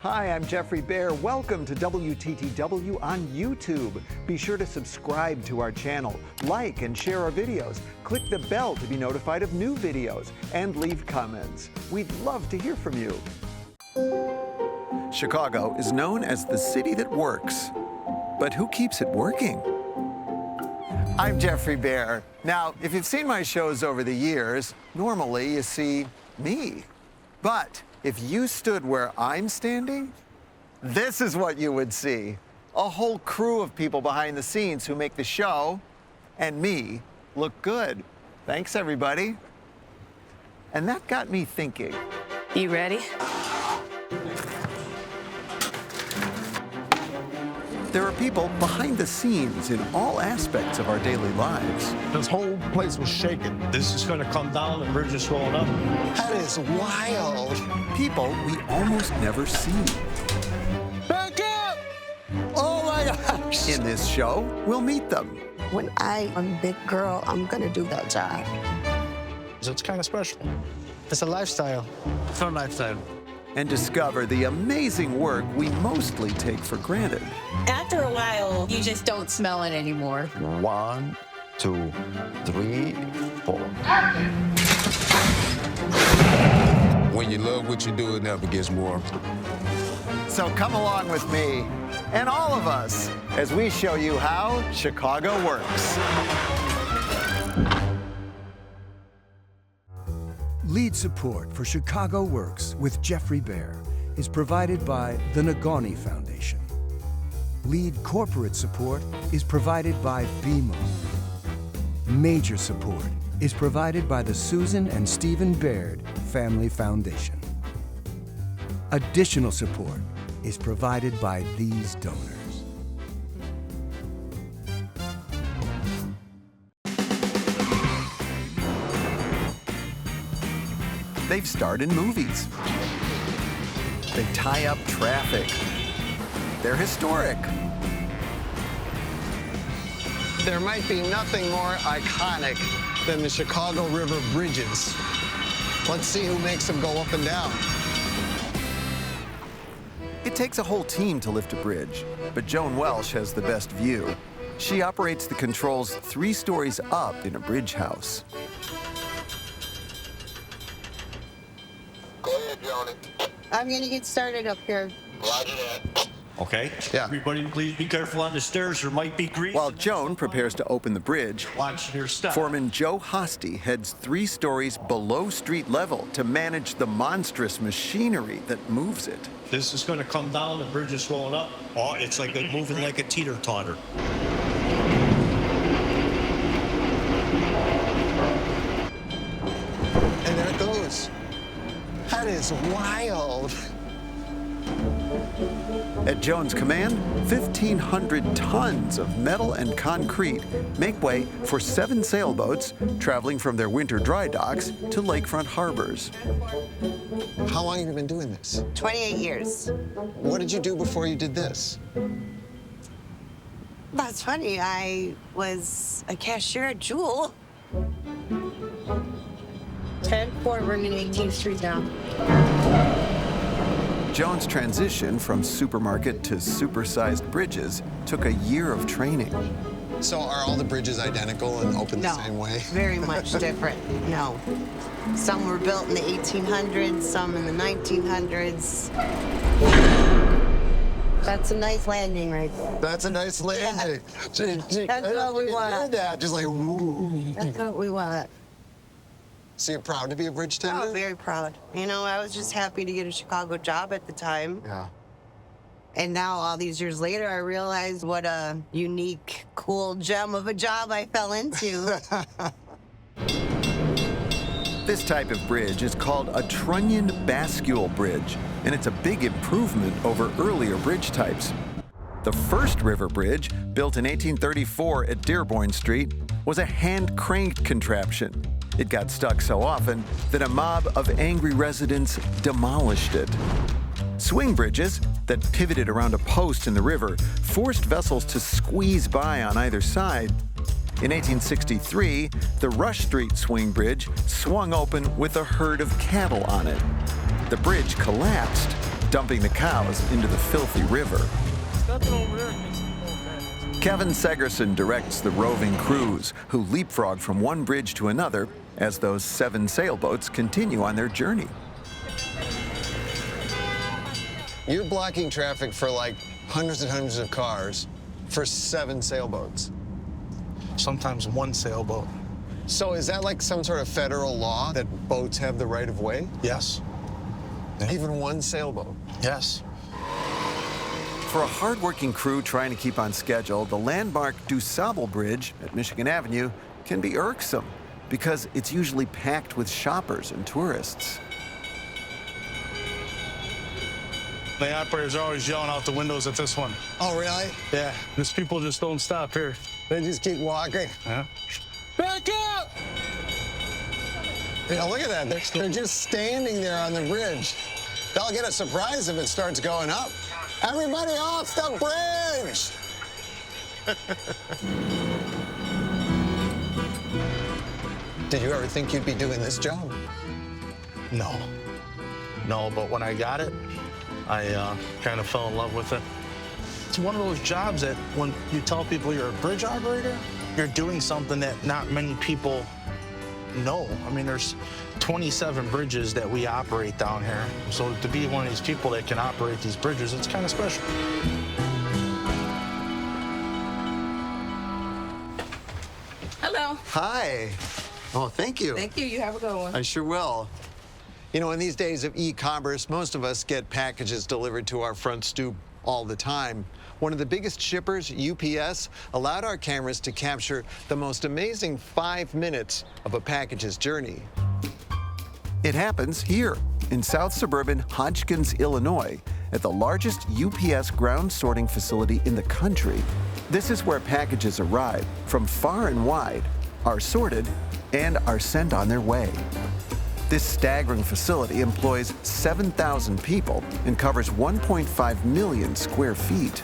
Hi, I'm Geoffrey Baer. Welcome to WTTW on YouTube. Be sure to subscribe to our channel, like and share our videos, click the bell to be notified of new videos, and leave comments. We'd love to hear from you. Chicago is known as the city that works. But who keeps it working? I'm Geoffrey Baer. Now, if you've seen my shows over the years, normally you see me. But if you stood where I'm standing, this is what you would see. A whole crew of people behind the scenes who make the show and me look good. Thanks, everybody. And that got me thinking. You ready? There are people behind the scenes in all aspects of our daily lives. This whole place was shaking. This is going to come down, the bridge is rolling up. That is wild. People we almost never see. Back up! Oh my gosh! In this show, we'll meet them. When I'm a big girl, I'm gonna do that job. So it's kind of special. It's a lifestyle. It's our lifestyle. And discover the amazing work we mostly take for granted. After a while, you just don't smell it anymore. 1, 2, 3, 4. When you love what you do, it never gets more. So come along with me and all of us as we show you how Chicago works. Lead support for Chicago Works with Geoffrey Baer is provided by the Nagani Foundation. Lead corporate support is provided by BMO. Major support is provided by the Susan and Stephen Baird Family Foundation. Additional support is provided by these donors. They've starred in movies. They tie up traffic. They're historic. There might be nothing more iconic than the Chicago River bridges. Let's see who makes them go up and down. It takes a whole team to lift a bridge, but Joan Welsh has the best view. She operates the controls 3 stories up in a bridge house. Go ahead, Johnny. I'm gonna get started up here. Roger that. Okay? Yeah. Everybody, please be careful on the stairs. There might be grease. While Joan prepares to open the bridge, Watch your step. Foreman Joe Hosty heads 3 stories below street level to manage the monstrous machinery that moves it. This is going to come down, the bridge is rolling up. Oh, it's like moving like a teeter-totter. And there it goes. That is wild. At Joan's command, 1,500 tons of metal and concrete make way for 7 sailboats traveling from their winter dry docks to lakefront harbors. How long have you been doing this? 28 years. What did you do before you did this? That's funny. I was a cashier at Jewel. 10 Fort Vernon 18th Street now. Joan's transition from supermarket to supersized bridges took a year of training. So are all the bridges identical and open the same way? Very much different. No. Some were built in the 1800s, some in the 1900s. That's a nice landing right there. That's a nice landing. That's what we want. Just like, woo. That's what we want. So you're proud to be a bridge tender? Oh, very proud. You know, I was just happy to get a Chicago job at the time. Yeah. And now, all these years later, I realize what a unique, cool gem of a job I fell into. This type of bridge is called a trunnion bascule bridge, and it's a big improvement over earlier bridge types. The first river bridge, built in 1834 at Dearborn Street, was a hand-cranked contraption. It got stuck so often that a mob of angry residents demolished it. Swing bridges that pivoted around a post in the river forced vessels to squeeze by on either side. In 1863, the Rush Street swing bridge swung open with a herd of cattle on it. The bridge collapsed, dumping the cows into the filthy river. Kevin Segerson directs the roving crews who leapfrog from one bridge to another as those 7 sailboats continue on their journey. You're blocking traffic for like hundreds and hundreds of cars for 7 sailboats. Sometimes 1 sailboat. So is that like some sort of federal law that boats have the right of way? Yes. Even 1 sailboat? Yes. For a hard-working crew trying to keep on schedule, the landmark DuSable Bridge at Michigan Avenue can be irksome because it's usually packed with shoppers and tourists. The operators are always yelling out the windows at this one. Oh, really? Yeah, these people just don't stop here. They just keep walking. Yeah. Back up! Yeah, look at that. They're just standing there on the bridge. They'll get a surprise if it starts going up. Everybody off the bridge! Did you ever think you'd be doing this job? No. No, but when I got it, I kind of fell in love with it. It's one of those jobs that when you tell people you're a bridge operator, you're doing something that not many people know. I mean, there's 27 bridges that we operate down here. So to be one of these people that can operate these bridges, it's kind of special. Hello. Hi. Oh, thank you. Thank you. You have a good one. I sure will. You know, in these days of e-commerce, most of us get packages delivered to our front stoop all the time. One of the biggest shippers, UPS, allowed our cameras to capture the most amazing 5 minutes of a package's journey. It happens here in South Suburban Hodgkins, Illinois, at the largest UPS ground sorting facility in the country. This is where packages arrive from far and wide, are sorted, and are sent on their way. This staggering facility employs 7,000 people and covers 1.5 million square feet.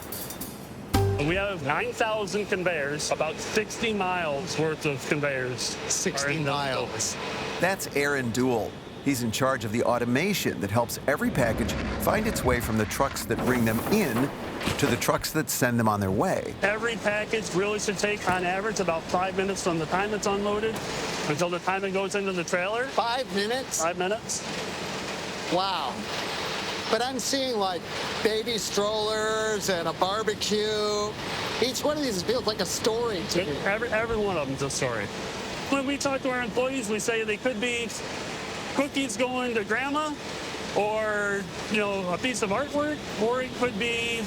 We have 9,000 conveyors, about 60 miles worth of conveyors. 60 miles. That's Aaron Duell. He's in charge of the automation that helps every package find its way from the trucks that bring them in to the trucks that send them on their way. Every package really should take, on average, about 5 minutes from the time it's unloaded until the time it goes into the trailer. 5 minutes? 5 minutes. Wow. But I'm seeing like baby strollers and a barbecue. Each one of these feels like a story to me. Every one of them's a story. When we talk to our employees, we say they could be cookies going to grandma, or, you know, a piece of artwork, or it could be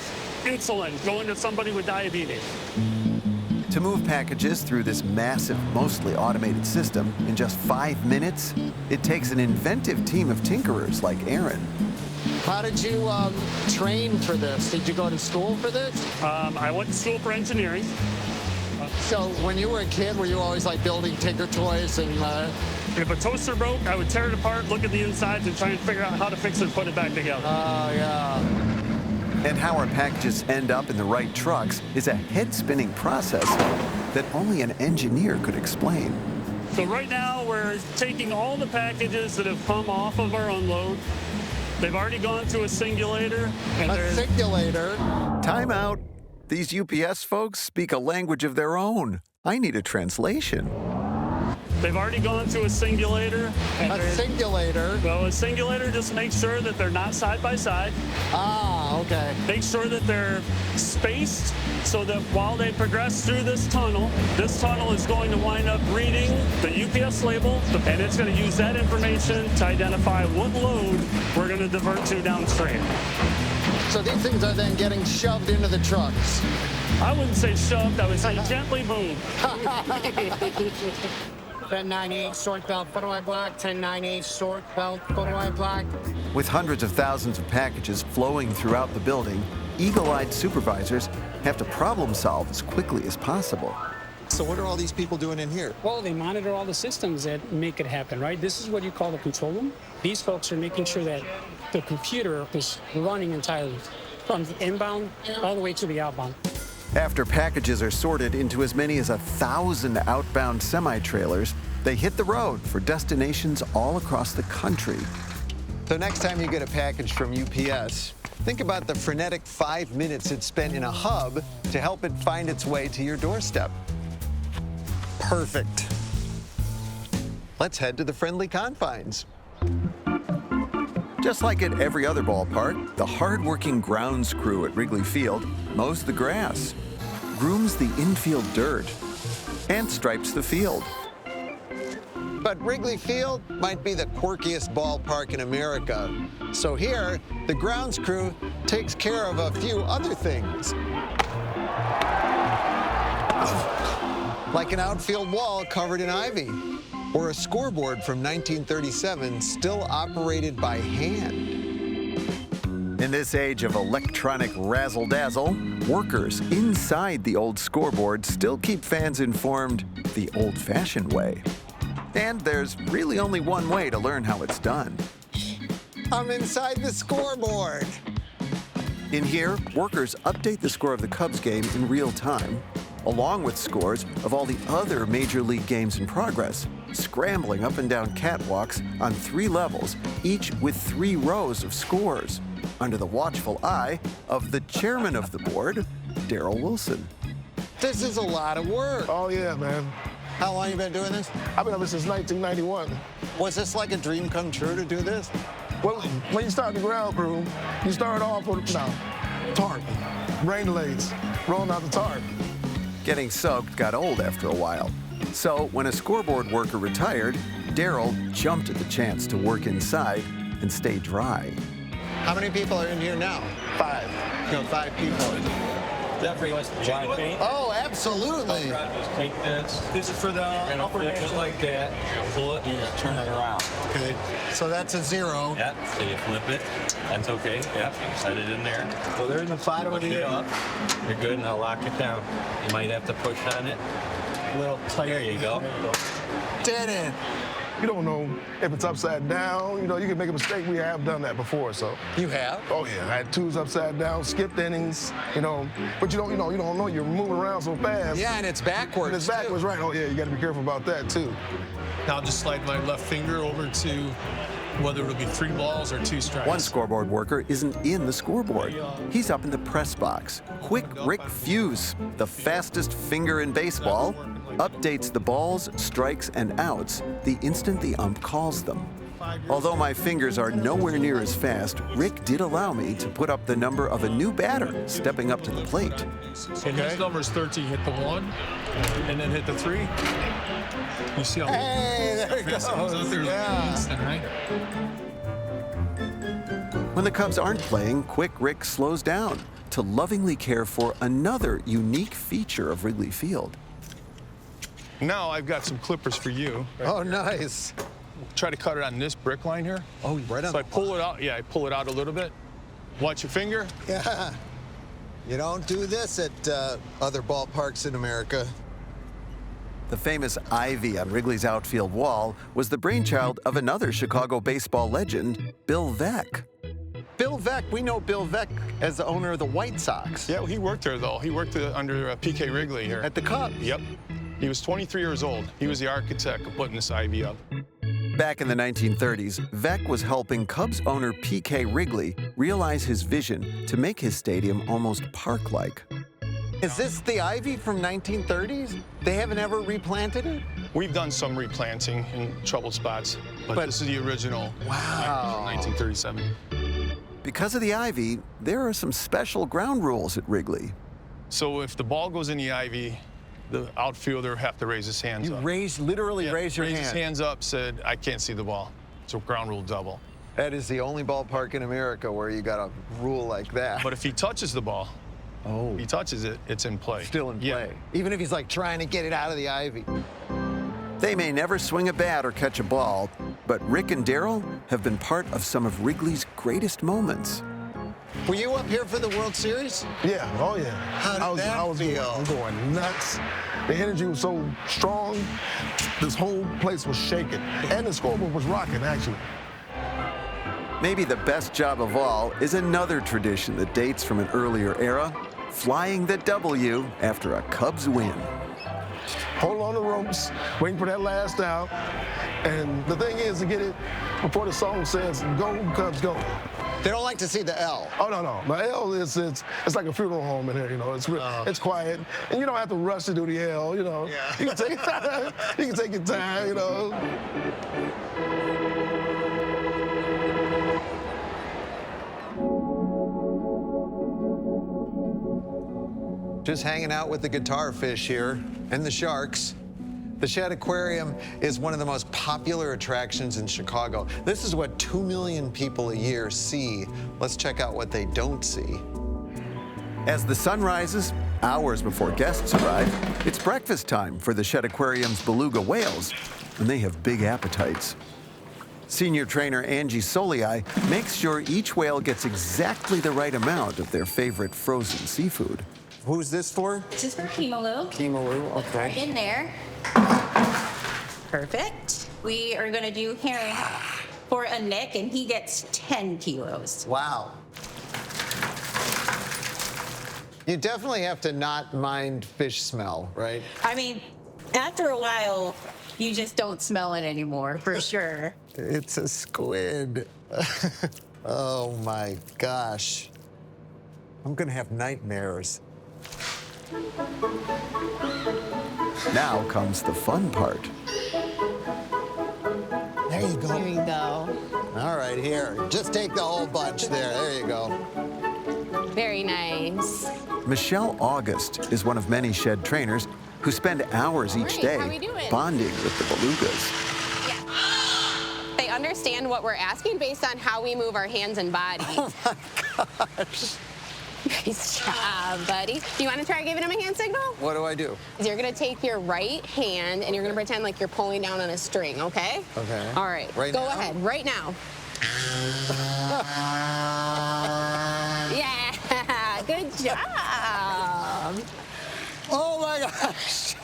insulin going to somebody with diabetes. To move packages through this massive, mostly automated system in just 5 minutes, it takes an inventive team of tinkerers like Aaron. How did you train for this? Did you go to school for this? I went to school for engineering. So when you were a kid, were you always like building tinker toys and... If a toaster broke, I would tear it apart, look at the insides, and try and figure out how to fix it and put it back together. Oh, yeah. And how our packages end up in the right trucks is a head-spinning process that only an engineer could explain. So right now, we're taking all the packages that have come off of our unload. They've already gone through a singulator. And A singulator? Time out. These UPS folks speak a language of their own. I need a translation. They've already gone through a singulator. A singulator? Well, a singulator just makes sure that they're not side by side. Ah, okay. Make sure that they're spaced so that while they progress through this tunnel is going to wind up reading the UPS label, and it's going to use that information to identify what load we're going to divert to downstream. So these things are then getting shoved into the trucks? I wouldn't say shoved, I would say gently moved. 1098 sort belt, what do I block? 1098 sort belt, what do I block? With hundreds of thousands of packages flowing throughout the building, eagle-eyed supervisors have to problem solve as quickly as possible. So what are all these people doing in here? Well, they monitor all the systems that make it happen, right? This is what you call the control room. These folks are making sure that the computer is running entirely from the inbound all the way to the outbound. After packages are sorted into as many as 1,000 outbound semi-trailers, they hit the road for destinations all across the country. So next time you get a package from UPS, think about the frenetic 5 minutes it spent in a hub to help it find its way to your doorstep. Perfect. Let's head to the friendly confines. Just like at every other ballpark, the hard-working grounds crew at Wrigley Field mows the grass, grooms the infield dirt, and stripes the field. But Wrigley Field might be the quirkiest ballpark in America. So here, the grounds crew takes care of a few other things. Like an outfield wall covered in ivy, or a scoreboard from 1937 still operated by hand. In this age of electronic razzle-dazzle, workers inside the old scoreboard still keep fans informed the old-fashioned way. And there's really only one way to learn how it's done. I'm inside the scoreboard. In here, workers update the score of the Cubs game in real time, along with scores of all the other Major League games in progress, scrambling up and down catwalks on 3 levels, each with 3 rows of scores, under the watchful eye of the chairman of the board, Darrell Wilson. This is a lot of work. Oh, yeah, man. How long you been doing this? I've been up since 1991. Was this like a dream come true to do this? Well, when you start the ground crew, you start off with, tarp, rain delays, rolling out the tarp. Getting soaked got old after a while. So when a scoreboard worker retired, Darrell jumped at the chance to work inside and stay dry. How many people are in here now? 5. 5 people. Geoffrey wants to dry paint. Oh, absolutely. Just take this. This is for the upper edge. Just like that. Pull it and you turn it around. Okay. So that's a 0. Yeah. So you flip it. That's okay. Yeah. Set it in there. So there's the bottom of it up. You're good. Now lock it down. You might have to push on it. A little tight. There you go. Did it. You don't know if it's upside down. You can make a mistake. We have done that before, so. You have? Oh, yeah. I had 2s upside down, skipped innings, But you don't know. You're moving around so fast. Yeah, and it's backwards. And it's backwards, right. Oh, yeah, you got to be careful about that, too. Now I'll just slide my left finger over to whether it'll be 3 balls or 2 strikes. One scoreboard worker isn't in the scoreboard. He's up in the press box. Quick Rick Fuse, the fastest finger in baseball, updates the balls, strikes, and outs the instant the ump calls them. Although my fingers are nowhere near as fast, Rick did allow me to put up the number of a new batter stepping up to the plate. And his number is 13. Hit the 1, and then hit the 3. You see how there it goes. Yeah. When the Cubs aren't playing, Quick Rick slows down to lovingly care for another unique feature of Wrigley Field. Now I've got some clippers for you. Oh, nice. Try to cut it on this brick line here. Oh, right on. So I pull it out. Yeah, I pull it out a little bit. Watch your finger. Yeah. You don't do this at other ballparks in America. The famous ivy on Wrigley's outfield wall was the brainchild of another Chicago baseball legend, Bill Veeck. Bill Veeck, we know Bill Veeck as the owner of the White Sox. Yeah, well, he worked there, though. He worked under P.K. Wrigley here. At the Cubs? Yep. He was 23 years old. He was the architect of putting this ivy up. Back in the 1930s, Veeck was helping Cubs owner P.K. Wrigley realize his vision to make his stadium almost park-like. Is this the ivy from 1930s? They haven't ever replanted it? We've done some replanting in troubled spots, but this is the original ivy from 1937. Because of the ivy, there are some special ground rules at Wrigley. So if the ball goes in the ivy, the outfielder have to raise his hands up. Literally raise your hand? Raise his hands up, said, I can't see the ball. It's a ground rule double. That is the only ballpark in America where you got a rule like that. But if he touches the ball, if he touches it, it's in play. Still in play. Even if he's like trying to get it out of the ivy. They may never swing a bat or catch a ball, but Rick and Darrell have been part of some of Wrigley's greatest moments. Were you up here for the World Series? Yeah, oh yeah. How did that feel? I'm going nuts. The energy was so strong, this whole place was shaking. And the scoreboard was rocking, actually. Maybe the best job of all is another tradition that dates from an earlier era, flying the W after a Cubs win. Hold on the ropes, waiting for that last out. And the thing is to get it before the song says go, Cubs, go. They don't like to see the L. Oh, no, no. The L is, it's like a funeral home in here, you know. It's quiet. And you don't have to rush to do the L, you know. Yeah. You can take your time, you know. Just hanging out with the guitar fish here and the sharks. The Shedd Aquarium is one of the most popular attractions in Chicago. This is what 2 million people a year see. Let's check out what they don't see. As the sun rises, hours before guests arrive, it's breakfast time for the Shedd Aquarium's beluga whales, and they have big appetites. Senior trainer Angie Solii makes sure each whale gets exactly the right amount of their favorite frozen seafood. Who's this for? This is for Kemaloo. Kemaloo, okay. In there. Perfect. We are going to do herring for a Nick, and he gets 10 kilos. Wow. You definitely have to not mind fish smell, right? I mean, after a while, you just don't smell it anymore, for sure. It's a squid. Oh my gosh. I'm gonna have nightmares. Now comes the fun part. There you go. There you go. All right, here. Just take the whole bunch there. There you go. Very nice. Michelle August is one of many Shedd trainers who spend hours each day bonding with the belugas. Yeah. They understand what we're asking based on how we move our hands and body. Oh my gosh. Nice job, buddy. Do you want to try giving him a hand signal? What do I do? You're going to take your right hand and you're going to pretend like you're pulling down on a string, okay? Okay. All right. Right Go now? ahead, right now. Yeah, good job. Oh my gosh.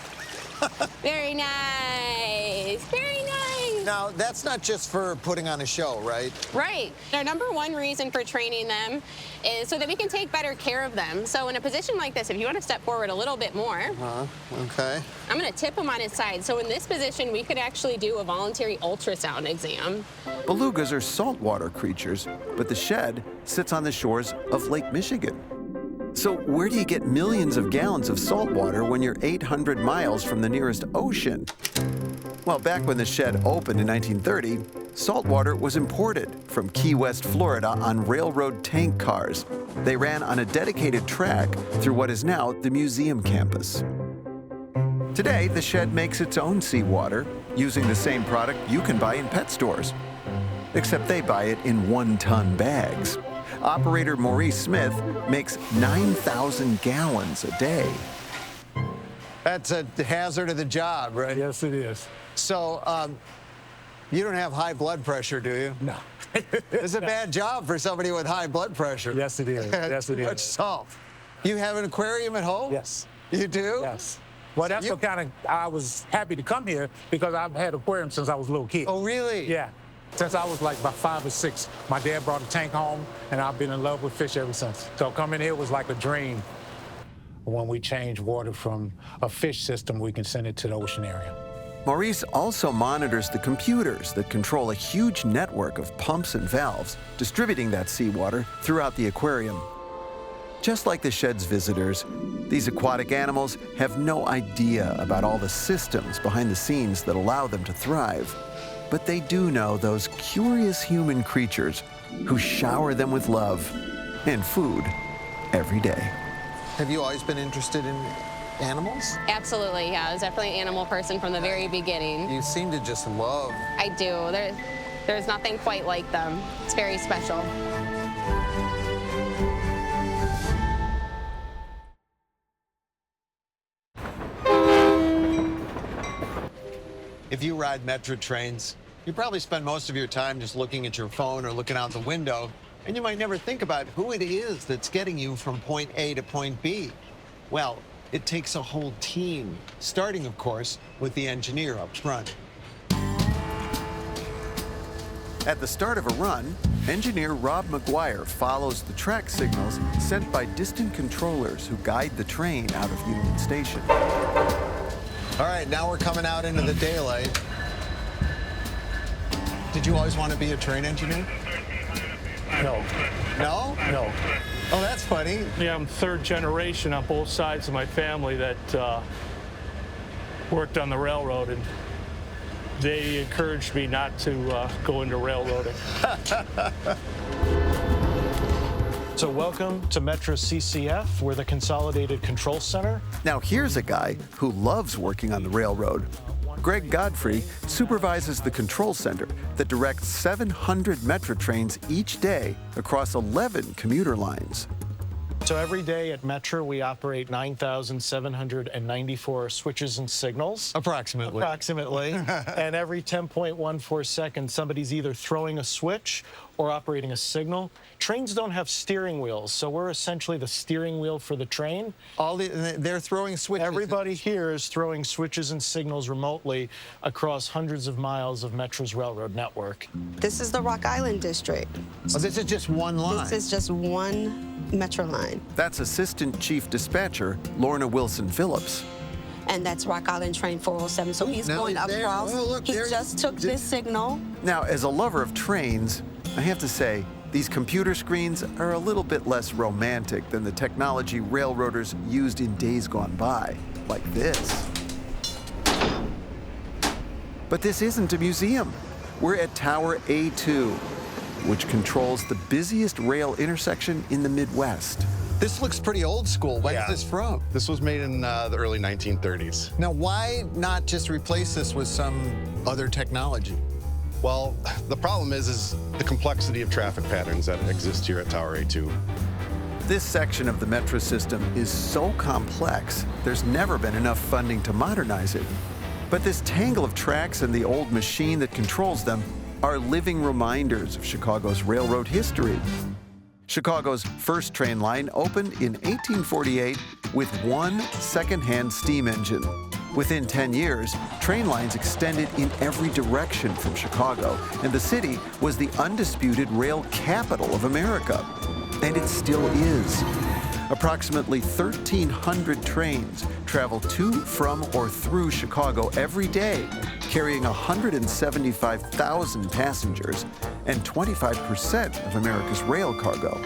Very nice. Very nice. Now, that's not just for putting on a show, right? Right. Our number one reason for training them is so that we can take better care of them. So in a position like this, if you want to step forward a little bit more, okay. I'm going to tip him on his side. So in this position, we could actually do a voluntary ultrasound exam. Belugas are saltwater creatures, but the Shedd sits on the shores of Lake Michigan. So where do you get millions of gallons of salt water when you're 800 miles from the nearest ocean? Well, back when the Shedd opened in 1930, salt water was imported from Key West, Florida on railroad tank cars. They ran on a dedicated track through what is now the museum campus. Today, the Shedd makes its own seawater using the same product you can buy in pet stores, except they buy it in 1-ton bags. Operator Maurice Smith makes 9,000 gallons a day. That's a hazard of the job, right? Yes, it is. So, you don't have high blood pressure, do you? No. It's a bad job for somebody with high blood pressure. Yes, it is. Yes, it is. Much salt. You have an aquarium at home? Yes. You do? Yes. Well, that's what kind of, I was happy to come here because I've had aquarium since I was a little kid. Oh, really? Yeah. Since I was like about 5 or 6, my dad brought a tank home, and I've been in love with fish ever since. So coming here was like a dream. When we change water from a fish system, we can send it to the ocean area. Maurice also monitors the computers that control a huge network of pumps and valves, distributing that seawater throughout the aquarium. Just like the Shedd's visitors, these aquatic animals have no idea about all the systems behind the scenes that allow them to thrive. But they do know those curious human creatures who shower them with love and food every day. Have you always been interested in animals? Absolutely, yeah. I was definitely an animal person from the very beginning. You seem to just love. I do. There's nothing quite like them. It's very special. If you ride Metra trains, you probably spend most of your time just looking at your phone or looking out the window, and you might never think about who it is that's getting you from point A to point B. Well, it takes a whole team, starting, of course, with the engineer up front. At the start of a run, engineer Rob McGuire follows the track signals sent by distant controllers who guide the train out of Union Station. All right, now we're coming out into the daylight. Did Did you always want to be a train engineer? No. No? No. Oh, that's funny. Yeah, I'm third generation on both sides of my family that worked on the railroad, and they encouraged me not to go into railroading. So welcome to Metra CCF. We're the Consolidated Control Center. Now here's a guy who loves working on the railroad. Greg Godfrey supervises the control center that directs 700 Metra trains each day across 11 commuter lines. So every day at Metra, we operate 9,794 switches and signals. Approximately. And every 10.14 seconds, somebody's either throwing a switch or operating a signal. Trains don't have steering wheels, so we're essentially the steering wheel for the train. They're throwing switches. Everybody here is throwing switches and signals remotely across hundreds of miles of Metra's railroad network. This is the Rock Island district. Oh, this is just one line? This is just one Metra line. That's Assistant Chief Dispatcher Lorna Wilson Phillips. And that's Rock Island Train 407. So he's going across. Oh, look, he just took this signal. Now, as a lover of trains, I have to say, these computer screens are a little bit less romantic than the technology railroaders used in days gone by, like this. But this isn't a museum. We're at Tower A2, which controls the busiest rail intersection in the Midwest. This looks pretty old school. When is this from? This was made in the early 1930s. Now, why not just replace this with some other technology? Well, the problem is the complexity of traffic patterns that exist here at Tower A2. This section of the Metra system is so complex, there's never been enough funding to modernize it. But this tangle of tracks and the old machine that controls them are living reminders of Chicago's railroad history. Chicago's first train line opened in 1848 with one second-hand steam engine. Within 10 years, train lines extended in every direction from Chicago, and the city was the undisputed rail capital of America. And it still is. Approximately 1,300 trains travel to, from, or through Chicago every day, carrying 175,000 passengers and 25% of America's rail cargo.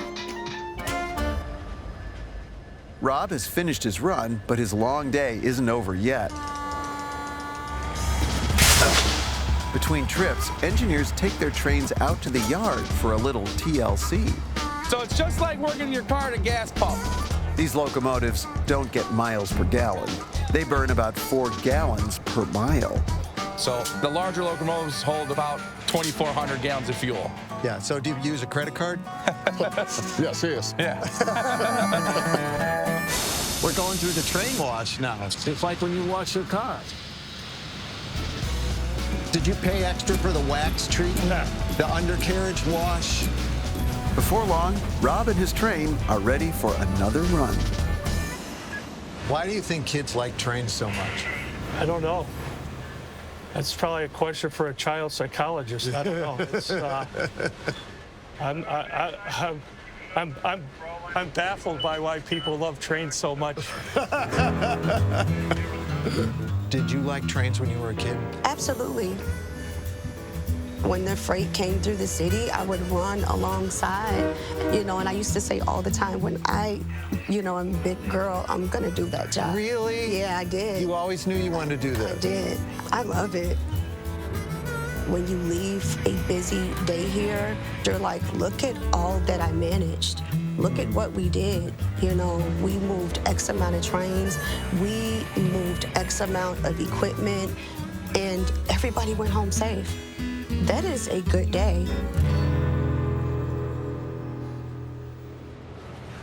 Rob has finished his run, but his long day isn't over yet. Between trips, engineers take their trains out to the yard for a little TLC. So it's just like working your car at a gas pump. These locomotives don't get miles per gallon. They burn about 4 gallons per mile. So the larger locomotives hold about 2,400 gallons of fuel. Yeah, so do you use a credit card? Yes, yes. Yeah. We're going through the train wash now. It's like when you wash your car. Did you pay extra for the wax treatment? No. The undercarriage wash? Before long, Rob and his train are ready for another run. Why do you think kids like trains so much? I don't know. That's probably a question for a child psychologist. I don't know. It's, I'm baffled by why people love trains so much. Did you like trains when you were a kid? Absolutely. When the freight came through the city, I would run alongside, and I used to say all the time, when I'm a big girl, I'm gonna do that job. Really? Yeah, I did. You always knew you wanted to do that? I did. I love it. When you leave a busy day here, you're like, look at all that I managed. Look at what we did. We moved X amount of trains, we moved X amount of equipment, and everybody went home safe. That is a good day.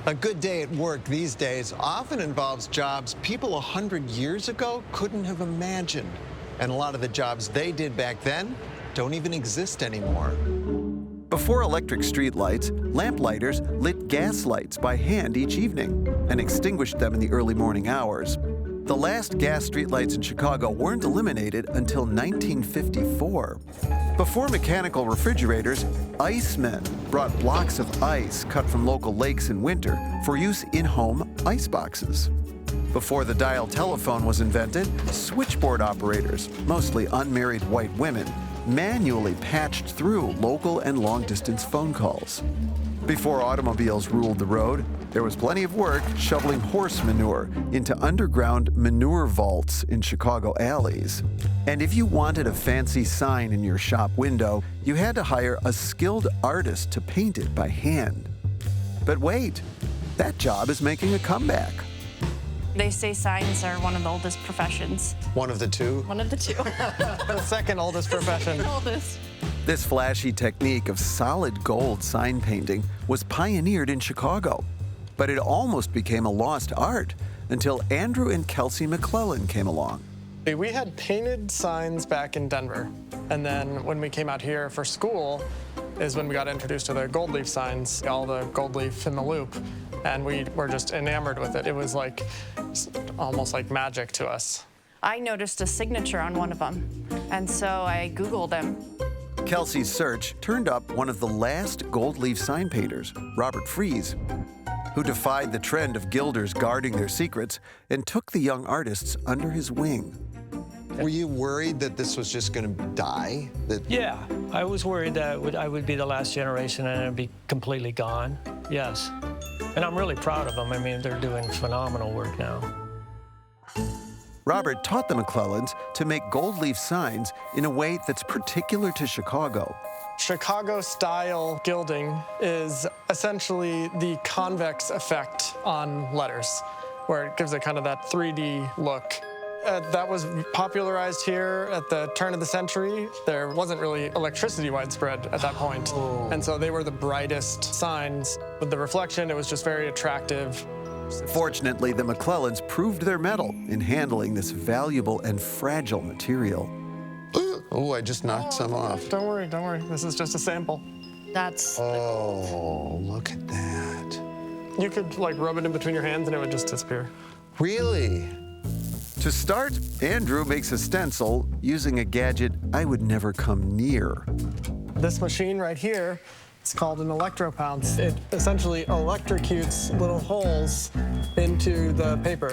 A good day at work these days often involves jobs people 100 years ago couldn't have imagined. And a lot of the jobs they did back then don't even exist anymore. Before electric streetlights, lamplighters lit gas lights by hand each evening and extinguished them in the early morning hours. The last gas streetlights in Chicago weren't eliminated until 1954. Before mechanical refrigerators, icemen brought blocks of ice cut from local lakes in winter for use in home ice boxes. Before the dial telephone was invented, switchboard operators, mostly unmarried white women, manually patched through local and long-distance phone calls. Before automobiles ruled the road, there was plenty of work shoveling horse manure into underground manure vaults in Chicago alleys. And if you wanted a fancy sign in your shop window, you had to hire a skilled artist to paint it by hand. But wait, that job is making a comeback. They say signs are one of the oldest professions. One of the two? One of the two. The second oldest profession. Second oldest. This flashy technique of solid gold sign painting was pioneered in Chicago, but it almost became a lost art until Andrew and Kelsey McClellan came along. We had painted signs back in Denver, and then when we came out here for school is when we got introduced to the gold leaf signs, all the gold leaf in the loop, and we were just enamored with it. It was like almost like magic to us. I noticed a signature on one of them, and so I Googled him. Kelsey's search turned up one of the last gold leaf sign painters, Robert Fries, who defied the trend of gilders guarding their secrets and took the young artists under his wing. Were you worried that this was just going to die? Yeah, I was worried that I would be the last generation and it would be completely gone, yes. And I'm really proud of them. I mean, they're doing phenomenal work now. Robert taught the McClellans to make gold leaf signs in a way that's particular to Chicago. Chicago-style gilding is essentially the convex effect on letters, where it gives it kind of that 3D look. That was popularized here at the turn of the century. There wasn't really electricity widespread at that point. And so they were the brightest signs. With the reflection, it was just very attractive. Fortunately, the McClellans proved their mettle in handling this valuable and fragile material. Oh, I just knocked some off. Don't worry, don't worry. This is just a sample. That's... Oh, look at that. You could, like, rub it in between your hands and it would just disappear. Really? To start, Andrew makes a stencil using a gadget I would never come near. This machine right here, it's called an electropounce. It essentially electrocutes little holes into the paper.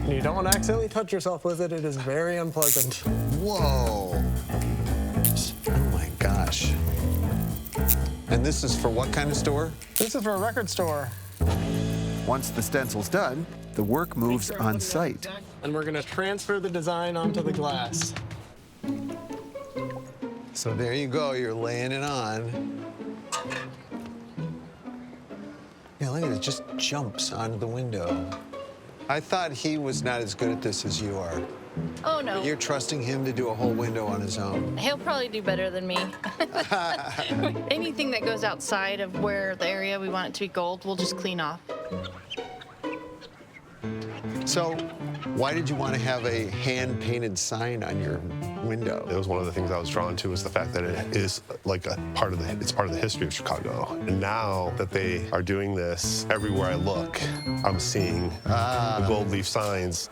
You don't want to accidentally touch yourself with it. It is very unpleasant. Whoa. Oh my gosh. And this is for what kind of store? This is for a record store. Once the stencil's done, the work moves on site. And we're going to transfer the design onto the glass. So there you go, you're laying it on. Yeah, look at it, it just jumps onto the window. I thought he was not as good at this as you are. Oh, no. But you're trusting him to do a whole window on his own. He'll probably do better than me. Anything that goes outside of where the area we want it to be gold, we'll just clean off. So, why did you want to have a hand-painted sign on your window? It was one of the things I was drawn to, was the fact that it is like it's part of the history of Chicago. And now that they are doing this, everywhere I look, I'm seeing the gold leaf signs.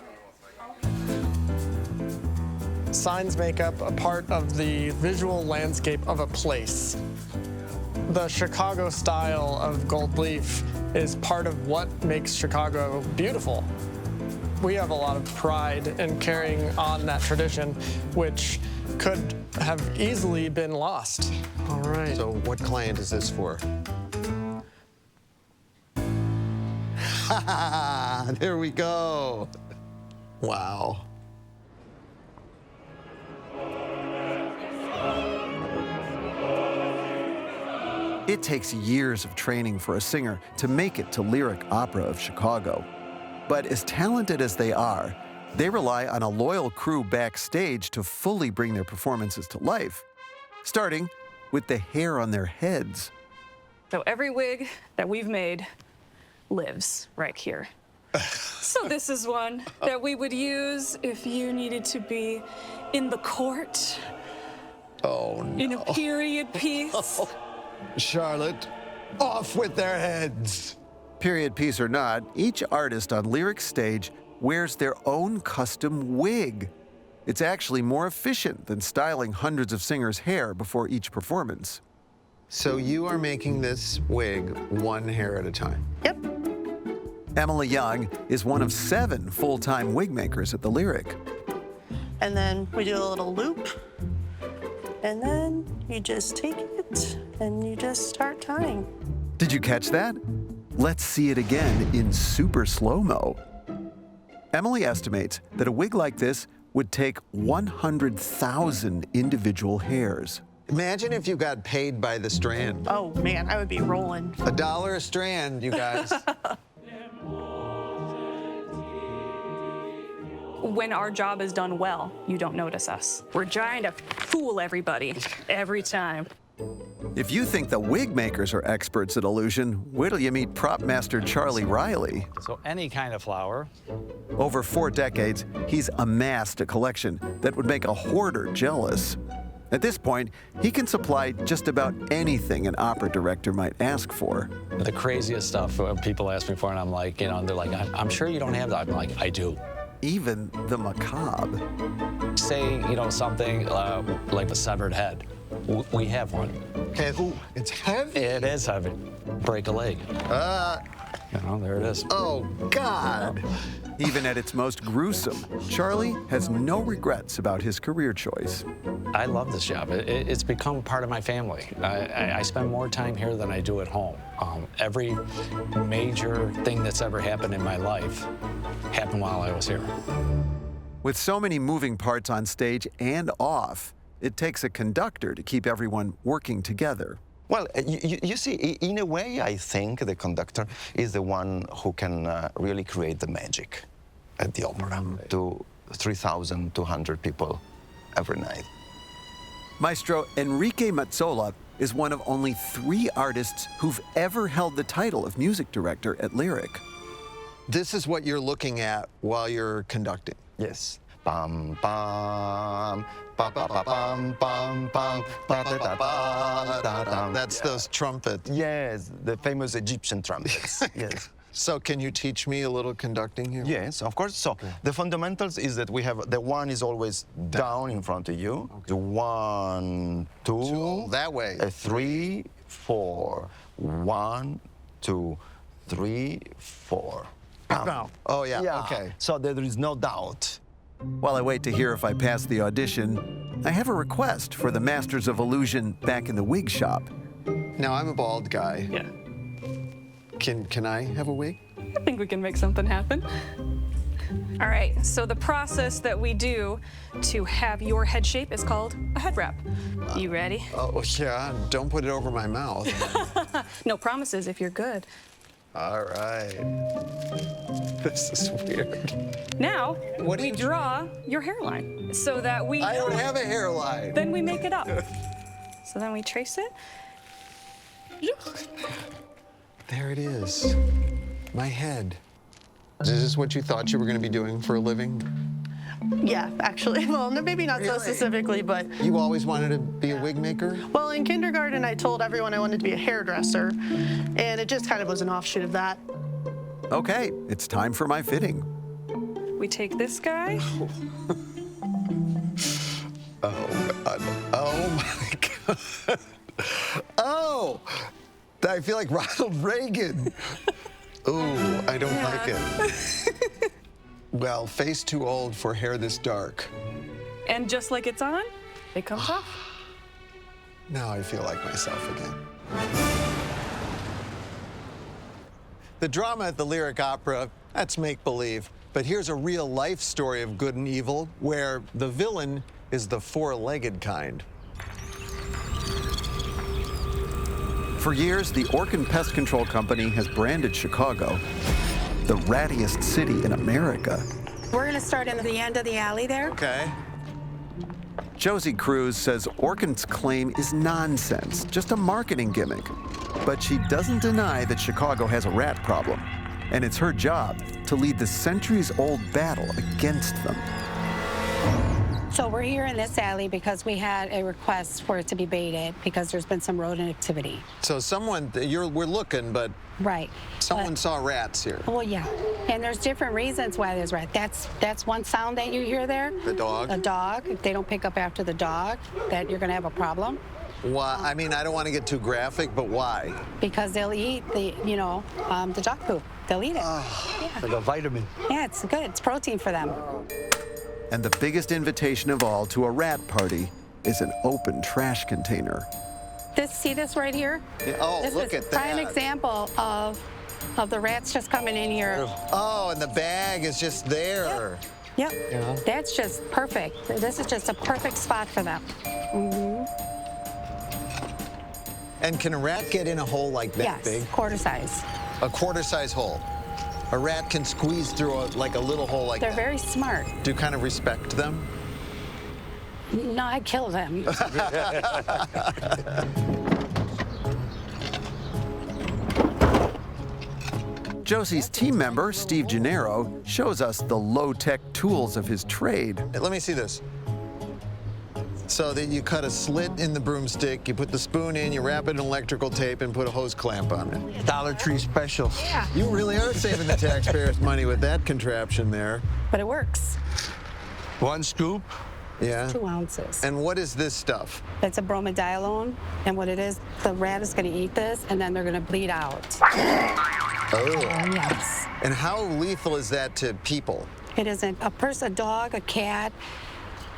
Signs make up a part of the visual landscape of a place. The Chicago style of gold leaf is part of what makes Chicago beautiful. We have a lot of pride in carrying on that tradition, which could have easily been lost. All right. So what client is this for? There we go. Wow. It takes years of training for a singer to make it to Lyric Opera of Chicago. But as talented as they are, they rely on a loyal crew backstage to fully bring their performances to life, starting with the hair on their heads. So every wig that we've made lives right here. So this is one that we would use if you needed to be in the court. Oh, no. In a period piece. Charlotte, off with their heads. Period piece or not, each artist on Lyric's stage wears their own custom wig. It's actually more efficient than styling hundreds of singers' hair before each performance. So you are making this wig one hair at a time? Yep. Emily Young is one of 7 full-time wig makers at the Lyric. And then we do a little loop, And then you just take it and you just start tying. Did you catch that? Let's see it again in super slow-mo. Emily estimates that a wig like this would take 100,000 individual hairs. Imagine if you got paid by the strand. Oh man, I would be rolling. $1 a strand, you guys. When our job is done well, you don't notice us. We're trying to fool everybody every time. If you think the wig makers are experts at illusion, wait till you meet prop master Charlie Riley. So any kind of flower. Over 4 decades, he's amassed a collection that would make a hoarder jealous. At this point, he can supply just about anything an opera director might ask for. The craziest stuff people ask me for, and I'm like, they're like, I'm sure you don't have that. I'm like, I do. Even the macabre. Say, something like a severed head. We have one. Okay, ooh, it's heavy. It is heavy. Break a leg. There it is. Oh, God. Even at its most gruesome, Charlie has no regrets about his career choice. I love this job. It's become part of my family. I spend more time here than I do at home. Every major thing that's ever happened in my life happened while I was here. With so many moving parts on stage and off, it takes a conductor to keep everyone working together. Well, you see, in a way, I think the conductor is the one who can really create the magic at the opera to 3,200 people every night. Maestro Enrique Mazzola is one of only 3 artists who've ever held the title of music director at Lyric. This is what you're looking at while you're conducting. Yes. Bum, bum, ba, ba, ba, bum, bum, bum, ba, da, da, ba, da, da. That's those trumpets. Yes, the famous Egyptian trumpets. Yes. So can you teach me a little conducting here? Yes, of course. So the fundamentals is that we have, the 1 is always down in front of you. Okay. The 1, 2. So that way. 3, 4. 1, 2, 3, 4. Oh, yeah, okay. So there is no doubt. While I wait to hear if I pass the audition, I have a request for the Masters of Illusion back in the wig shop. Now, I'm a bald guy. Yeah. Can I have a wig? I think we can make something happen. All right, so the process that we do to have your head shape is called a head wrap. You ready? Oh, yeah, don't put it over my mouth. No promises if you're good. All right. This is weird. Now, we draw your hairline so that we I don't have a hairline. Then we make it up. So then we trace it. There it is. My head. Is this what you thought you were going to be doing for a living? Yeah, actually. Well, maybe not so specifically, but... You always wanted to be a wig maker? Well, in kindergarten, I told everyone I wanted to be a hairdresser, and it just kind of was an offshoot of that. Okay, it's time for my fitting. We take this guy. Oh, God. Oh, my God. Oh! I feel like Ronald Reagan. Ooh, I don't like it. Well, face too old for hair this dark. And just like it's on, it comes off. Now I feel like myself again. The drama at the Lyric Opera, that's make-believe. But here's a real-life story of good and evil, where the villain is the 4-legged kind. For years, the Orkin Pest Control Company has branded Chicago the rattiest city in America. We're going to start in the end of the alley there. Okay. Josie Cruz says Orkin's claim is nonsense, just a marketing gimmick. But she doesn't deny that Chicago has a rat problem, and it's her job to lead the centuries-old battle against them. So we're here in this alley because we had a request for it to be baited because there's been some rodent activity. So we're looking, but right. Someone saw rats here. Well, yeah, and there's different reasons why there's rats. That's one sound that you hear there. The dog. A dog. If they don't pick up after the dog, that you're gonna have a problem. Why? I mean, I don't want to get too graphic, but why? Because they'll eat the dog poop. They'll eat it. Oh, yeah. Like a vitamin. Yeah, it's good. It's protein for them. And the biggest invitation of all to a rat party is an open trash container. See this right here? Yeah, oh, this look is at that. prime example of the rats just coming in here. Oh, and the bag is just there. Yep. Yeah. That's just perfect. This is just a perfect spot for them. And can a rat get in a hole like that Yes, big? quarter size. A quarter-size hole. A rat can squeeze through like a little hole like They're that. very smart. Do you kind of respect them? No, I kill them. Josie's team member, Steve Gennaro, shows us the low-tech tools of his trade. Let me see this. So that you cut a slit in the broomstick, you put the spoon in, you wrap it in electrical tape, and put a hose clamp on it. Dollar Tree special. Yeah. You really are saving the taxpayers money with that contraption there. But it works. One scoop. Yeah. 2 ounces. And what is this stuff? It's a bromadiolone, and what it is, the rat is going to eat this, and then they're going to bleed out. Oh. Yes. And how lethal is that to people? It isn't. A person, a dog, a cat,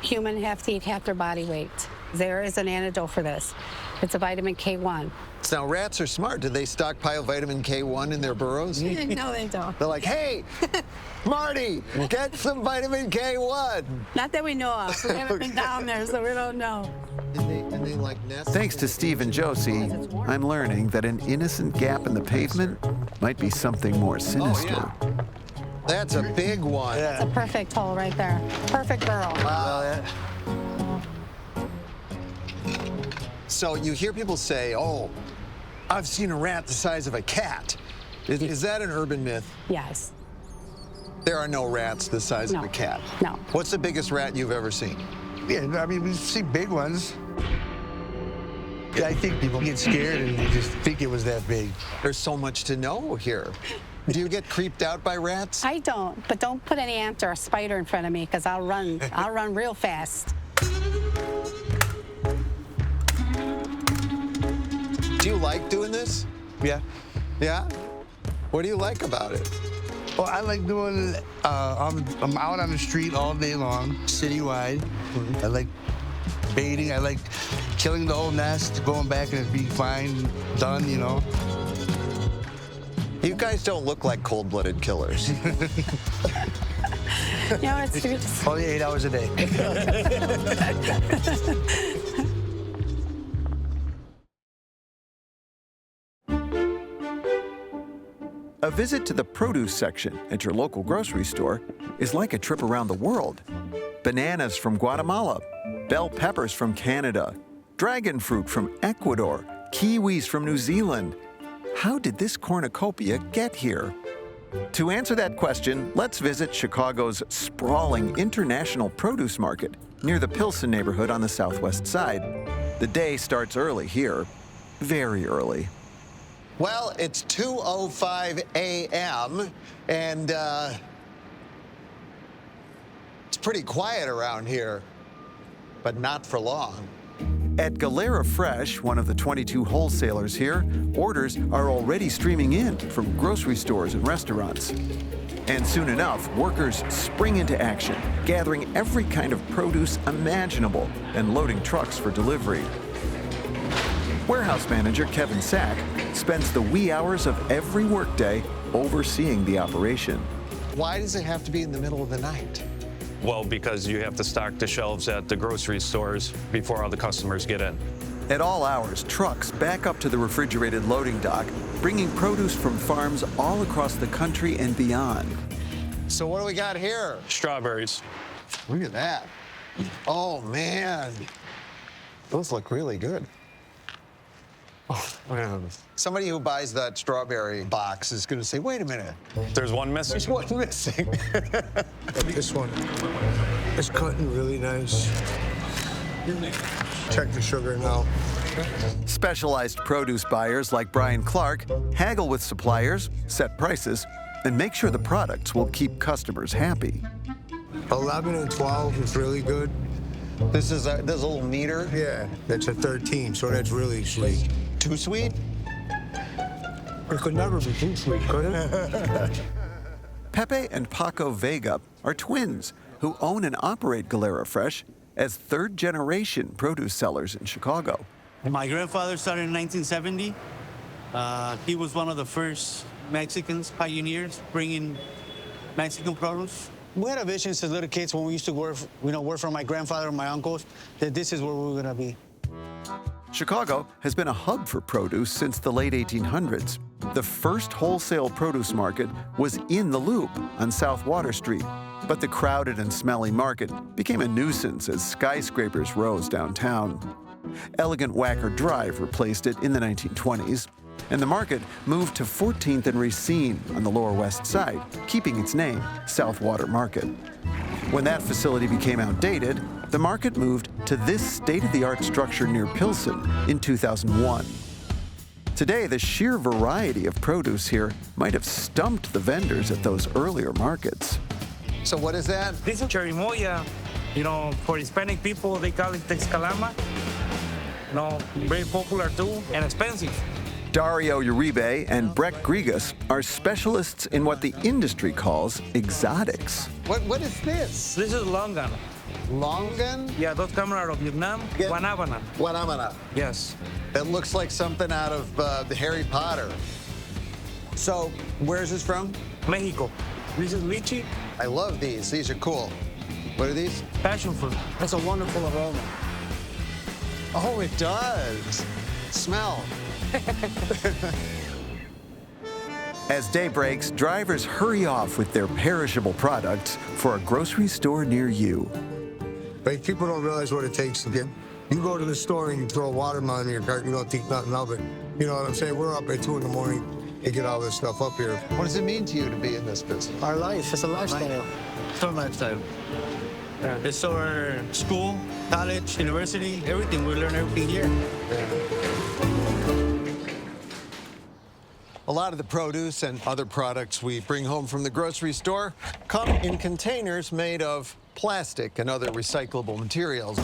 human have to eat half their body weight. There is an antidote for this. It's a vitamin K1. Now, rats are smart. Do they stockpile vitamin K1 in their burrows? No, they don't. They're like, hey, Marty, get some vitamin K1. Not that we know of. We haven't been down there, so we don't know. And they like nest. Thanks to Steve and Josie, I'm learning that an innocent gap in the pavement might be something more sinister. That's a big one. That's a perfect hole right there. Perfect burrow. So you hear people say, oh, I've seen a rat the size of a cat. Is that an urban myth? Yes. There are no rats the size of a cat? No. What's the biggest rat you've ever seen? Yeah, I mean, we see big ones. Yeah, I think people get scared and they just think it was that big. There's so much to know here. Do you get creeped out by rats? I don't, but don't put any ant or a spider in front of me because I'll run. I'll run real fast. Do you like doing this? Yeah. Yeah? What do you like about it? Well, I like doing I'm out on the street all day long, citywide. I like baiting. I like killing the whole nest, going back and it being fine, done, you know. You guys don't look like cold-blooded killers. No, it's only 8 hours a day. A visit to the produce section at your local grocery store is like a trip around the world. Bananas from Guatemala, bell peppers from Canada, dragon fruit from Ecuador, kiwis from New Zealand. How did this cornucopia get here? To answer that question, let's visit Chicago's sprawling international produce market near the Pilsen neighborhood on the southwest side. The day starts early here, very early. Well, it's 2:05 a.m. and it's pretty quiet around here, but not for long. At Galera Fresh, one of the 22 wholesalers here, orders are already streaming in from grocery stores and restaurants. And soon enough, workers spring into action, gathering every kind of produce imaginable and loading trucks for delivery. Warehouse manager Kevin Sack spends the wee hours of every workday overseeing the operation. Why does it have to be in the middle of the night? Well, because you have to stock the shelves at the grocery stores before all the customers get in. At all hours, trucks back up to the refrigerated loading dock, bringing produce from farms all across the country and beyond. So what do we got here? Strawberries. Look at that. Oh, man. Those look really good. Oh, man. Somebody who buys that strawberry box is going to say, wait a minute. There's one missing. There's one missing. This one. It's cutting really nice. Check the sugar now. Specialized produce buyers like Brian Clark haggle with suppliers, set prices, and make sure the products will keep customers happy. 11 and 12 is really good. This is a little meter? Yeah, that's a 13, so that's really sweet. Too sweet? It could never be too sweet, could it? Pepe and Paco Vega are twins who own and operate Galera Fresh as third-generation produce sellers in Chicago. My grandfather started in 1970. He was one of the first Mexicans, pioneers, bringing Mexican produce. We had a vision as little kids when we used to work for my grandfather and my uncles, that this is where we were gonna be. Chicago has been a hub for produce since the late 1800s. The first wholesale produce market was in the Loop on South Water Street, but the crowded and smelly market became a nuisance as skyscrapers rose downtown. Elegant Wacker Drive replaced it in the 1920s, and the market moved to 14th and Racine on the Lower West Side, keeping its name, South Water Market. When that facility became outdated, the market moved to this state-of-the-art structure near Pilsen in 2001. Today, the sheer variety of produce here might have stumped the vendors at those earlier markets. So what is that? This is cherimoya. For Hispanic people, they call it texcalama. Very popular too, and expensive. Dario Uribe and Breck Grigas are specialists in what the industry calls exotics. What is this? This is longan. Longan? Yeah, those come out of Vietnam. Guanabana. Guanabana. Yes. It looks like something out of the Harry Potter. So, where is this from? Mexico. This is lychee. I love these. These are cool. What are these? Passion fruit. That's a wonderful aroma. Oh, it does. Smell. As day breaks, drivers hurry off with their perishable products for a grocery store near you. But people don't realize what it takes to get. You go to the store and you throw a watermelon in your cart, you don't think nothing of it. You know what I'm saying? We're up at 2 in the morning to get all this stuff up here. What does it mean to you to be in this business? Our life, it's a lifestyle. It's our lifestyle. It's our school, college, university, everything. We learn everything here. A lot of the produce and other products we bring home from the grocery store come in containers made of plastic and other recyclable materials.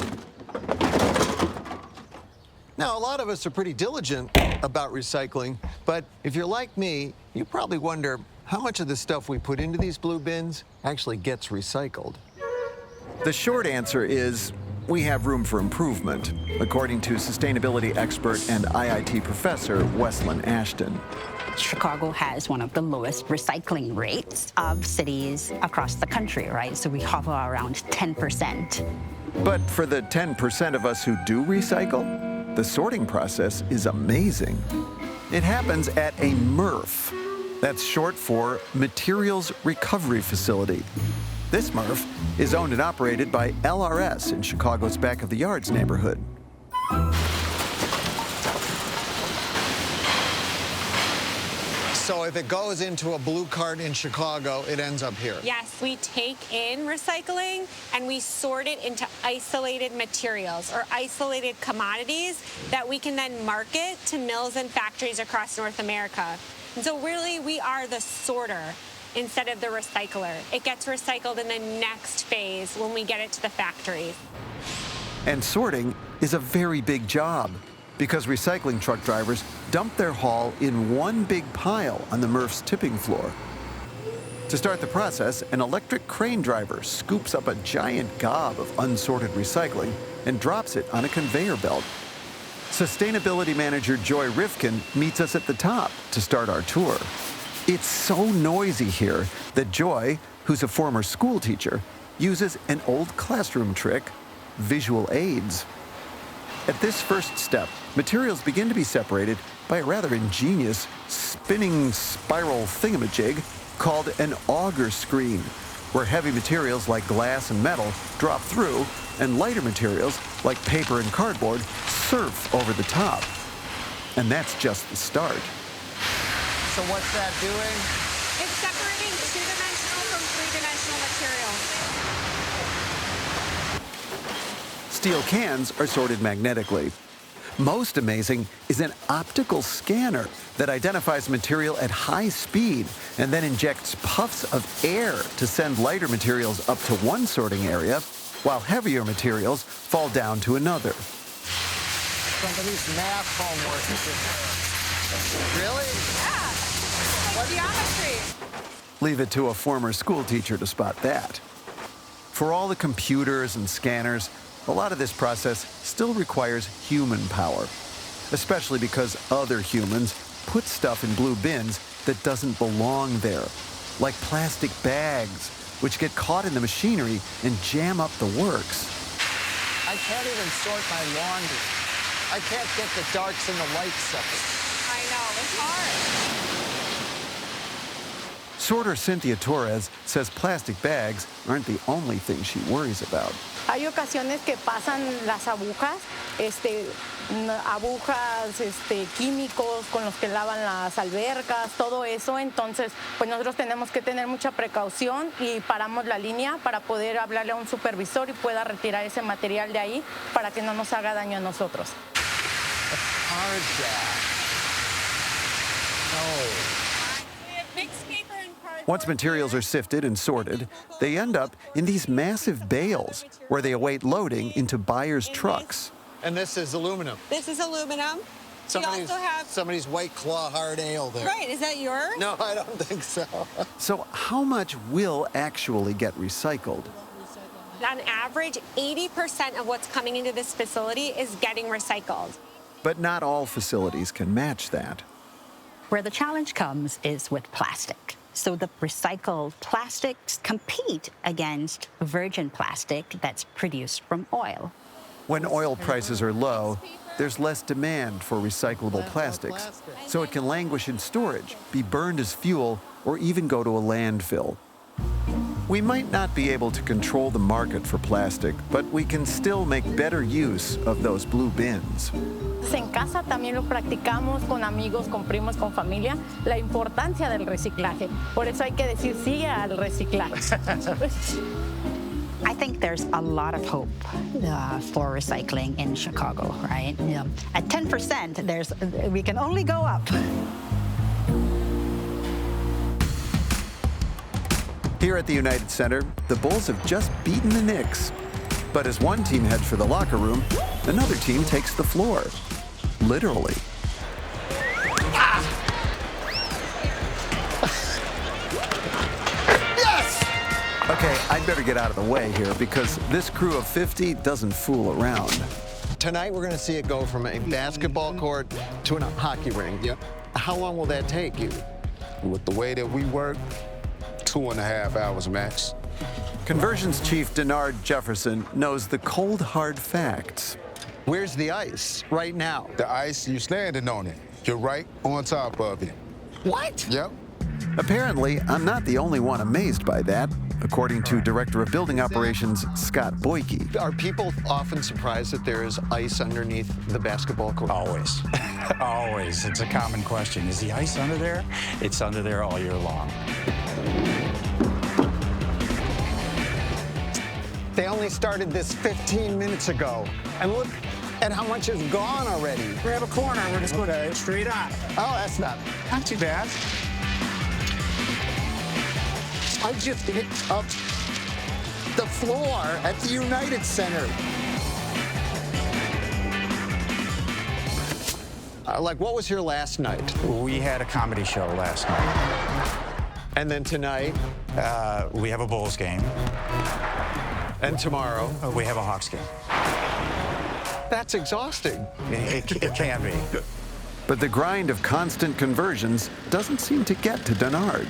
Now, a lot of us are pretty diligent about recycling, but if you're like me, you probably wonder how much of the stuff we put into these blue bins actually gets recycled. The short answer is we have room for improvement, according to sustainability expert and IIT professor Wesleyan Ashton. Chicago has one of the lowest recycling rates of cities across the country, right? So we hover around 10%. But for the 10% of us who do recycle, the sorting process is amazing. It happens at a MRF. That's short for Materials Recovery Facility. This MRF is owned and operated by LRS in Chicago's Back of the Yards neighborhood. So if it goes into a blue cart in Chicago, it ends up here? Yes, we take in recycling and we sort it into isolated materials or isolated commodities that we can then market to mills and factories across North America. And so really, we are the sorter instead of the recycler. It gets recycled in the next phase when we get it to the factory. And sorting is a very big job because recycling truck drivers dump their haul in one big pile on the MRF's tipping floor. To start the process, an electric crane driver scoops up a giant gob of unsorted recycling and drops it on a conveyor belt. Sustainability manager Joy Rifkin meets us at the top to start our tour. It's so noisy here that Joy, who's a former school teacher, uses an old classroom trick, visual aids. At this first step, materials begin to be separated by a rather ingenious spinning spiral thingamajig called an auger screen, where heavy materials like glass and metal drop through and lighter materials like paper and cardboard surf over the top. And that's just the start. So what's that doing? It's separating two-dimensional from three-dimensional materials. Steel cans are sorted magnetically. Most amazing is an optical scanner that identifies material at high speed and then injects puffs of air to send lighter materials up to one sorting area, while heavier materials fall down to another. Somebody's math homework is in there. Really? Yeah, like geometry. Leave it to a former school teacher to spot that. For all the computers and scanners, a lot of this process still requires human power, especially because other humans put stuff in blue bins that doesn't belong there, like plastic bags, which get caught in the machinery and jam up the works. I can't even sort my laundry. I can't get the darks and the lights separate. I know, it's hard. Sorter Cynthia Torres says plastic bags aren't the only thing she worries about. Hay ocasiones que pasan las agujas, químicos con los que lavan las albercas, todo eso. Entonces, pues nosotros tenemos que tener mucha precaución y paramos la línea para poder hablarle a un supervisor y pueda retirar ese material de ahí para que no nos haga daño a nosotros. Once materials are sifted and sorted, they end up in these massive bales where they await loading into buyers' trucks. And this is aluminum. This is aluminum. We also have somebody's White Claw hard ale there. Right, is that yours? No, I don't think so. So how much will actually get recycled? On average, 80% of what's coming into this facility is getting recycled. But not all facilities can match that. Where the challenge comes is with plastic. So the recycled plastics compete against virgin plastic that's produced from oil. When oil prices are low, there's less demand for recyclable plastics, so it can languish in storage, be burned as fuel, or even go to a landfill. We might not be able to control the market for plastic, but we can still make better use of those blue bins. En casa también lo practicamos con amigos, con primos, con familia, la importancia del reciclaje. Por eso hay que decir sí al reciclaje. I think there's a lot of hope for recycling in Chicago, right? At 10%, we can only go up. Here at the United Center, the Bulls have just beaten the Knicks. But as one team heads for the locker room, another team takes the floor. Literally. Yes! Okay, I'd better get out of the way here because this crew of 50 doesn't fool around. Tonight, we're going to see it go from a basketball court to a hockey rink. Yep. How long will that take you? With the way that we work, 2.5 hours max. Conversions Chief Denard Jefferson knows the cold, hard facts. Where's the ice right now? The ice, you're standing on it. You're right on top of it. What? Yep. Apparently, I'm not the only one amazed by that, according to Director of Building Operations Scott Boyke. Are people often surprised that there is ice underneath the basketball court? Always. Always. It's a common question. Is the ice under there? It's under there all year long. They only started this 15 minutes ago. And look at how much is gone already. Grab a corner. We're just going straight on. Oh, that's not too bad. I just hit up the floor at the United Center. What was here last night? We had a comedy show last night. And then tonight? We have a Bulls game. And tomorrow? We have a Hawks game. That's exhausting. It can be. But the grind of constant conversions doesn't seem to get to Denard.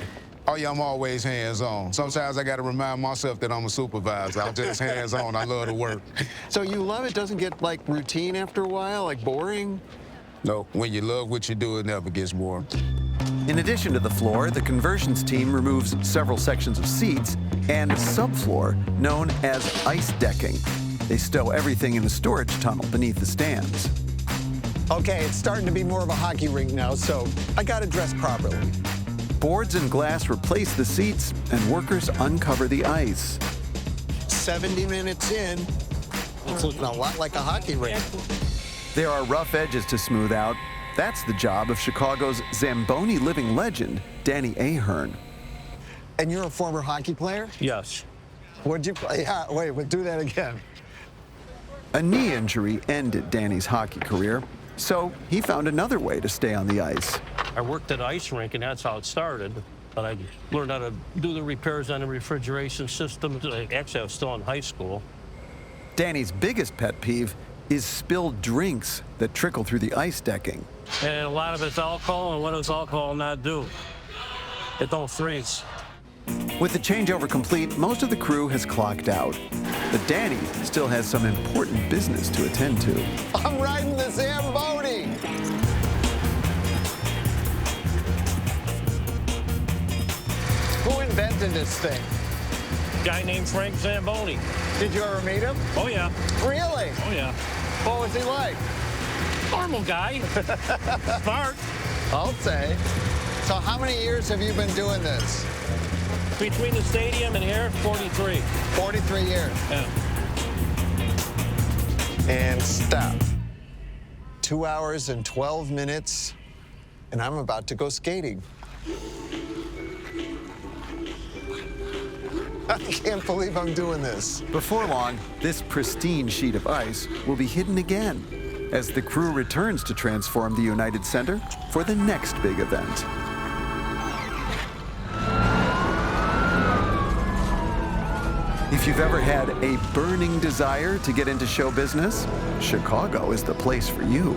Oh, yeah, I'm always hands-on. Sometimes I got to remind myself that I'm a supervisor. I'm just hands-on. I love to work. So you love it? Doesn't get, routine after a while? Boring? No. When you love what you do, it never gets boring. In addition to the floor, the conversions team removes several sections of seats and a subfloor known as ice decking. They stow everything in a storage tunnel beneath the stands. Okay, it's starting to be more of a hockey rink now, so I got to dress properly. Boards and glass replace the seats, and workers uncover the ice. 70 minutes in, it's looking a lot like a hockey rink. There are rough edges to smooth out. That's the job of Chicago's Zamboni living legend, Danny Ahern. And you're a former hockey player? Yes. What'd you play? Yeah, wait, do that again. A knee injury ended Danny's hockey career, so he found another way to stay on the ice. I worked at an ice rink, and that's how it started. But I learned how to do the repairs on the refrigeration system. Actually, I was still in high school. Danny's biggest pet peeve is spilled drinks that trickle through the ice decking. And a lot of it's alcohol, and what does alcohol not do? It don't freeze. With the changeover complete, most of the crew has clocked out. But Danny still has some important business to attend to. I'm riding the Zamboni. Who invented this thing? Guy named Frank Zamboni. Did you ever meet him? Oh, yeah. Really? Oh, yeah. What was he like? Normal guy. Smart. I'll say. So how many years have you been doing this? Between the stadium and here, 43. 43 years. Yeah. And stop. 2 hours and 12 minutes, and I'm about to go skating. I can't believe I'm doing this. Before long, this pristine sheet of ice will be hidden again as the crew returns to transform the United Center for the next big event. If you've ever had a burning desire to get into show business, Chicago is the place for you.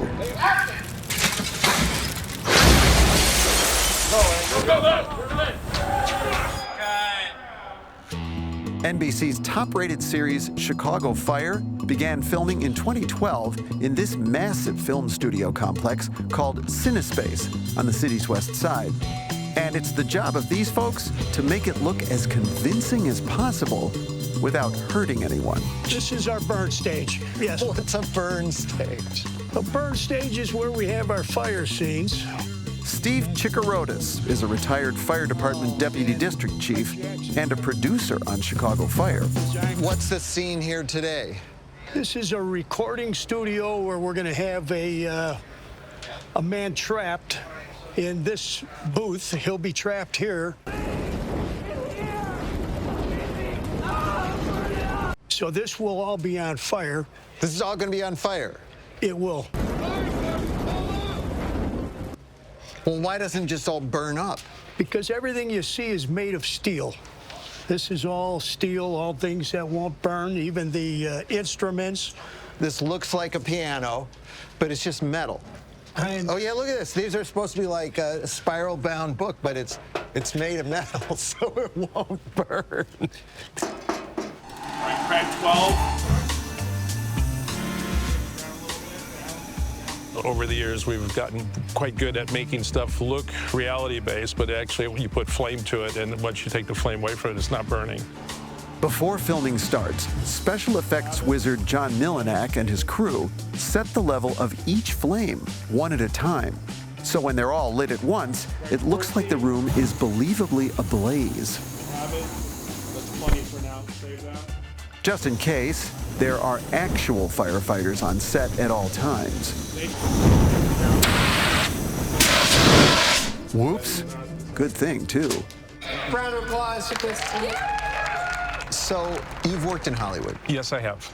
NBC's top-rated series, Chicago Fire, began filming in 2012 in this massive film studio complex called CineSpace on the city's west side. And it's the job of these folks to make it look as convincing as possible without hurting anyone. This is our burn stage. Yes. What's a burn stage? A burn stage is where we have our fire scenes. Steve Chikarotis is a retired fire department deputy district chief and a producer on Chicago Fire. What's the scene here today? This is a recording studio where we're going to have a man trapped in this booth. He'll be trapped here. So this will all be on fire. This is all going to be on fire? It will. Well, why doesn't it just all burn up? Because everything you see is made of steel. This is all steel, all things that won't burn, even the instruments. This looks like a piano, but it's just metal. Oh yeah, look at this. These are supposed to be like a spiral-bound book, but it's made of metal, so it won't burn. Crack 12. Over the years, we've gotten quite good at making stuff look reality-based, but actually you put flame to it, and once you take the flame away from it, it's not burning. Before filming starts, special effects wizard John Milinak and his crew set the level of each flame, one at a time. So when they're all lit at once, it looks like the room is believably ablaze. That's plenty for now. Save that. Just in case, there are actual firefighters on set at all times. Whoops. Good thing, too. Round of applause for this. So, you've worked in Hollywood. Yes, I have.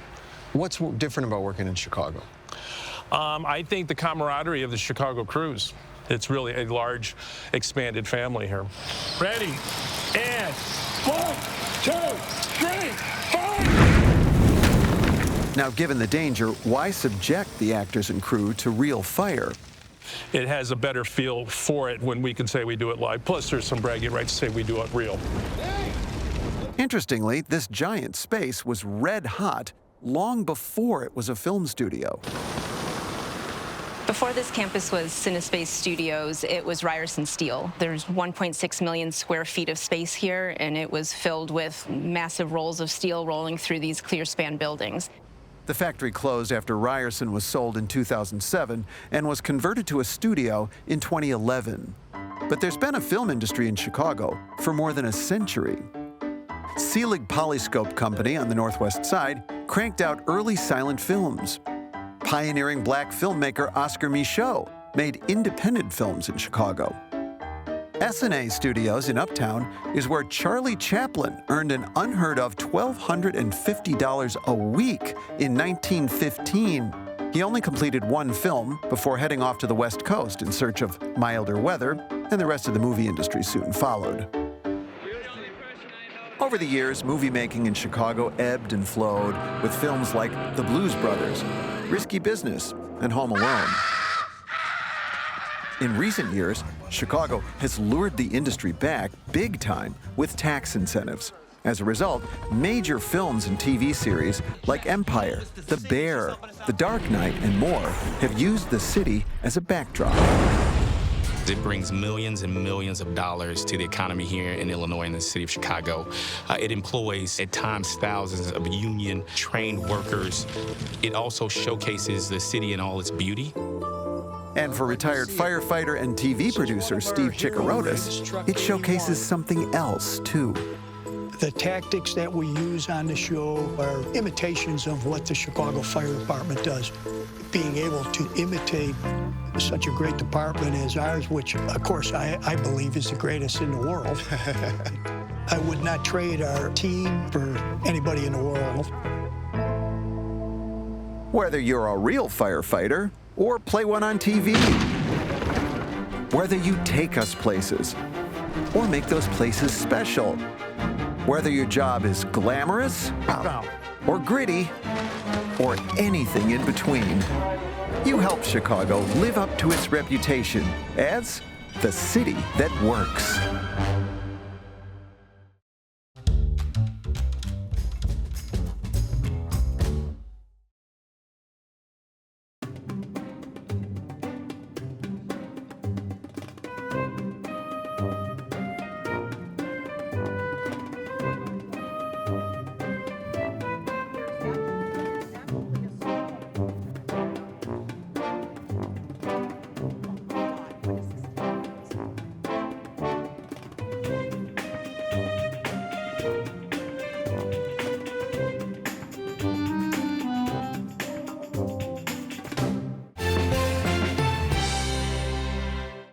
What's different about working in Chicago? I think the camaraderie of the Chicago crews. It's really a large, expanded family here. Ready, and 1, 2, 3, 4! Now, given the danger, why subject the actors and crew to real fire? It has a better feel for it when we can say we do it live. Plus, there's some bragging rights to say we do it real. Interestingly, this giant space was red hot long before it was a film studio. Before this campus was CineSpace Studios, it was Ryerson Steel. There's 1.6 million square feet of space here, and it was filled with massive rolls of steel rolling through these clear span buildings. The factory closed after Ryerson was sold in 2007 and was converted to a studio in 2011. But there's been a film industry in Chicago for more than a century. Selig Polyscope Company on the Northwest Side cranked out early silent films. Pioneering black filmmaker Oscar Michaud made independent films in Chicago. S&A Studios in Uptown is where Charlie Chaplin earned an unheard of $1,250 a week in 1915. He only completed one film before heading off to the West Coast in search of milder weather, and the rest of the movie industry soon followed. Over the years, movie making in Chicago ebbed and flowed with films like The Blues Brothers, Risky Business, and Home Alone. In recent years, Chicago has lured the industry back big time with tax incentives. As a result, major films and TV series like Empire, The Bear, The Dark Knight, and more have used the city as a backdrop. It brings millions and millions of dollars to the economy here in Illinois and the city of Chicago. It employs, at times, thousands of union-trained workers. It also showcases the city in all its beauty. And for retired firefighter and TV producer Steve Chikarotis, it showcases something else, too. The tactics that we use on the show are imitations of what the Chicago Fire Department does. Being able to imitate such a great department as ours, which, of course, I believe is the greatest in the world. I would not trade our team for anybody in the world. Whether you're a real firefighter or play one on TV. Whether you take us places or make those places special. Whether your job is glamorous or gritty or anything in between, you help Chicago live up to its reputation as the city that works.